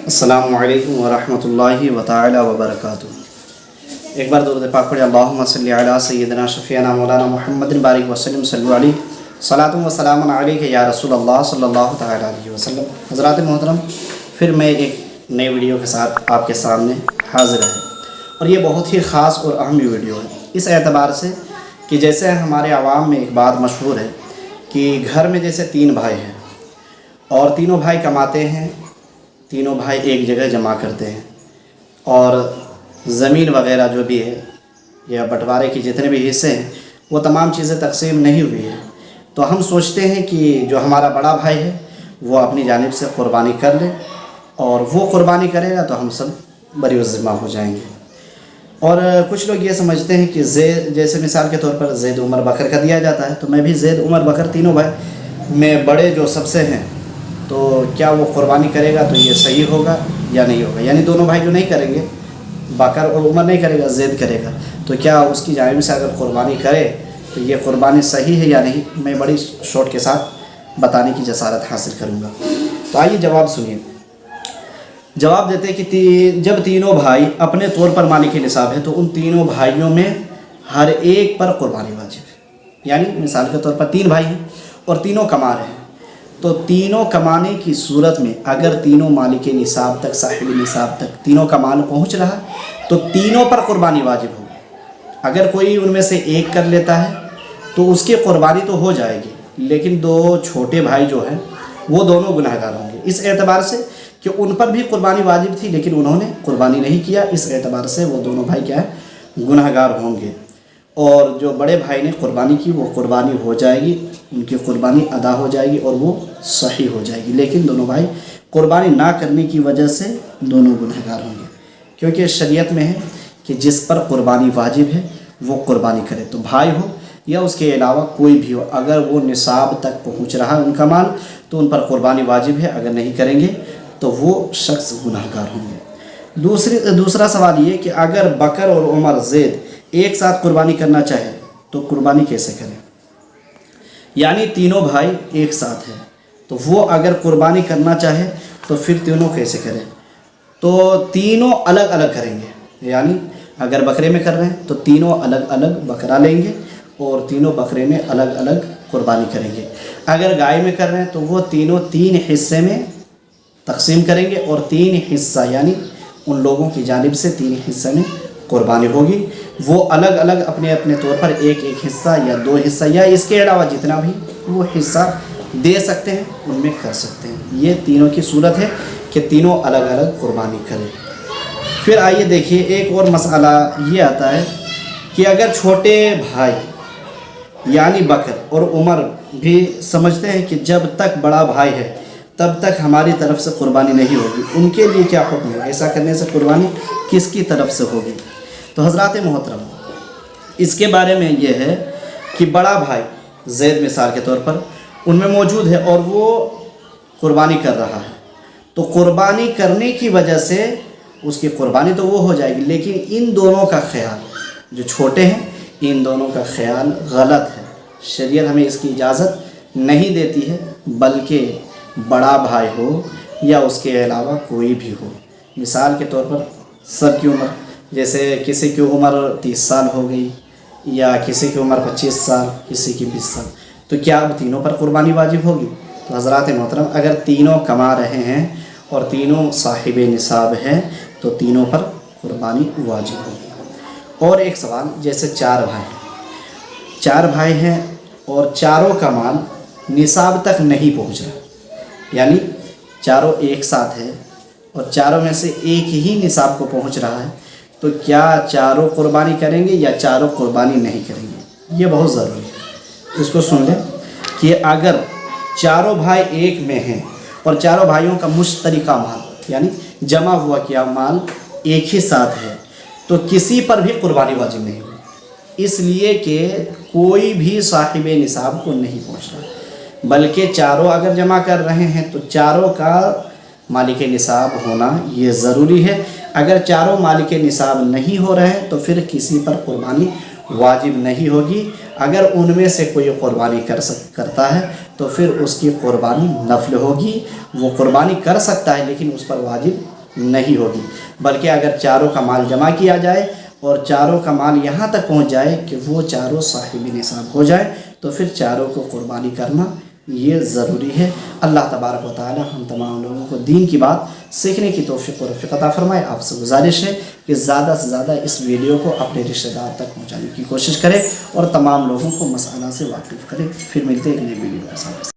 السلام علیکم ورحمۃ اللہ تعالی وبرکاتہ۔ ایک بار درود پاک پڑھیں، اللہم صلی علی سیدنا شفیعنا مولانا محمد بارک وسلم صلی علیہ صلاۃ و سلام علیک یا رسول اللہ صلی اللہ تعالی علیہ وسلم۔ حضرات محترم، پھر میں ایک نئے ویڈیو کے ساتھ آپ کے سامنے حاضر ہے، اور یہ بہت ہی خاص اور اہم ویڈیو ہے اس اعتبار سے کہ جیسے ہمارے عوام میں ایک بات مشہور ہے کہ گھر میں جیسے 3 بھائی ہیں اور تینوں بھائی کماتے ہیں، تینوں بھائی ایک جگہ جمع کرتے ہیں، اور زمین وغیرہ جو بھی ہے یا بٹوارے کی جتنے بھی حصے ہیں وہ تمام چیزیں تقسیم نہیں ہوئی ہیں، تو ہم سوچتے ہیں کہ جو ہمارا بڑا بھائی ہے وہ اپنی جانب سے قربانی کر لے، اور وہ قربانی کرے گا تو ہم سب بری الذمہ ہو جائیں گے۔ اور کچھ لوگ یہ سمجھتے ہیں کہ زید، جیسے مثال کے طور پر زید عمر بکر کا دیا جاتا ہے، تو میں بھی زید عمر بکر تینوں بھائی میں بڑے جو سب سے ہیں، تو کیا وہ قربانی کرے گا تو یہ صحیح ہوگا یا نہیں ہوگا؟ یعنی دونوں بھائی جو نہیں کریں گے، بکر اور عمر نہیں کرے گا، زید کرے گا، تو کیا اس کی جانب سے اگر قربانی کرے تو یہ قربانی صحیح ہے یا نہیں؟ میں بڑی شارٹ کے ساتھ بتانے کی جسارت حاصل کروں گا۔ تو آئیے جواب سنیے۔ جواب دیتے ہیں کہ جب تینوں بھائی اپنے طور پر مالک نصاب ہے تو ان تینوں بھائیوں میں ہر ایک پر قربانی واجب ہے۔ یعنی مثال کے طور پر 3 بھائی ہیں اور تینوں کما رہے ہیں، تو تینوں کمانے کی صورت میں اگر تینوں مالک نصاب تک، صاحب نصاب تک تینوں کا مال پہنچ رہا تو تینوں پر قربانی واجب ہوگی۔ اگر کوئی ان میں سے ایک کر لیتا ہے تو اس کی قربانی تو ہو جائے گی، لیکن 2 چھوٹے بھائی جو ہیں وہ دونوں گنہگار ہوں گے، اس اعتبار سے کہ ان پر بھی قربانی واجب تھی لیکن انہوں نے قربانی نہیں کیا، اس اعتبار سے وہ دونوں بھائی کیا ہے؟ گنہگار ہوں گے۔ اور جو بڑے بھائی نے قربانی کی وہ قربانی ہو جائے گی، ان کی قربانی ادا ہو جائے گی اور وہ صحیح ہو جائے گی، لیکن دونوں بھائی قربانی نہ کرنے کی وجہ سے دونوں گنہگار ہوں گے، کیونکہ شریعت میں ہے کہ جس پر قربانی واجب ہے وہ قربانی کرے، تو بھائی ہو یا اس کے علاوہ کوئی بھی ہو، اگر وہ نصاب تک پہنچ رہا ہے ان کا مال تو ان پر قربانی واجب ہے، اگر نہیں کریں گے تو وہ شخص گنہگار ہوں گے۔ دوسرا سوال یہ کہ اگر بکر اور عمر زید ایک ساتھ قربانی کرنا چاہے تو قربانی کیسے کریں؟ یعنی تینوں بھائی ایک ساتھ ہیں تو وہ اگر قربانی کرنا چاہے تو پھر تینوں کیسے کریں؟ تو تینوں الگ الگ کریں گے، یعنی اگر بکرے میں کر رہے ہیں تو تینوں الگ الگ بکرا لیں گے اور تینوں بکرے میں الگ الگ قربانی کریں گے۔ اگر گائے میں کر رہے ہیں تو وہ تینوں 3 حصے میں تقسیم کریں گے، اور 3 حصہ یعنی ان لوگوں کی جانب سے 3 حصے میں قربانی ہوگی، وہ الگ الگ اپنے اپنے طور پر ایک حصہ یا 2 حصہ یا اس کے علاوہ جتنا بھی وہ حصہ دے سکتے ہیں ان میں کر سکتے ہیں۔ یہ تینوں کی صورت ہے کہ تینوں الگ الگ قربانی کریں۔ پھر آئیے دیکھیے ایک اور مسئلہ یہ آتا ہے کہ اگر چھوٹے بھائی یعنی بکر اور عمر بھی سمجھتے ہیں کہ جب تک بڑا بھائی ہے تب تک ہماری طرف سے قربانی نہیں ہوگی، ان کے لیے کیا حکم ہے؟ ایسا کرنے سے قربانی کس کی طرف سے ہوگی؟ تو حضرات محترم، اس کے بارے میں یہ ہے کہ بڑا بھائی زید مثال کے طور پر ان میں موجود ہے اور وہ قربانی کر رہا ہے، تو قربانی کرنے کی وجہ سے اس کی قربانی تو وہ ہو جائے گی، لیکن ان دونوں کا خیال، جو چھوٹے ہیں ان دونوں کا خیال غلط ہے، شریعت ہمیں اس کی اجازت نہیں دیتی ہے، بلکہ بڑا بھائی ہو یا اس کے علاوہ کوئی بھی ہو، مثال کے طور پر سب کی عمر، جیسے کسی کی عمر 30 سال ہو گئی یا کسی کی عمر 25 سال، کسی کی 20 سال، تو کیا اب تینوں پر قربانی واجب ہوگی؟ تو حضرات محترم، اگر تینوں کما رہے ہیں اور تینوں صاحب نصاب ہیں تو تینوں پر قربانی واجب ہوگی۔ اور ایک سوال، جیسے 4 بھائی ہیں اور چاروں کا مال نصاب تک نہیں پہنچ رہا، یعنی چاروں ایک ساتھ ہے اور چاروں میں سے ایک ہی نصاب کو پہنچ رہا ہے، تو کیا چاروں قربانی کریں گے یا چاروں قربانی نہیں کریں گے؟ یہ بہت ضروری ہے، اس کو سن لیں کہ اگر چاروں بھائی ایک میں ہیں اور چاروں بھائیوں کا مشترکہ مال یعنی جمع ہوا کیا مال ایک ہی ساتھ ہے تو کسی پر بھی قربانی واجب نہیں ہوگی، اس لیے کہ کوئی بھی صاحب نصاب کو نہیں پہنچ رہا، بلکہ چاروں اگر جمع کر رہے ہیں تو چاروں کا مالک نصاب ہونا یہ ضروری ہے۔ اگر چاروں مالک نصاب نہیں ہو رہے ہیں تو پھر کسی پر قربانی واجب نہیں ہوگی۔ اگر ان میں سے کوئی قربانی کرتا ہے تو پھر اس کی قربانی نفل ہوگی، وہ قربانی کر سکتا ہے لیکن اس پر واجب نہیں ہوگی، بلکہ اگر چاروں کا مال جمع کیا جائے اور چاروں کا مال یہاں تک پہنچ جائے کہ وہ چاروں صاحب نصاب ہو جائے تو پھر چاروں کو قربانی کرنا یہ ضروری ہے۔ اللہ تبارک و تعالی ہم تمام لوگوں کو دین کی بات سیکھنے کی توفیق و رفیق عطا فرمائے۔ آپ سے گزارش ہے کہ زیادہ سے زیادہ اس ویڈیو کو اپنے رشتہ دار تک پہنچانے کی کوشش کرے اور تمام لوگوں کو مسئلہ سے واقف کرے۔ پھر ملتے ہیں ایک نئی ویڈیو کے ساتھ۔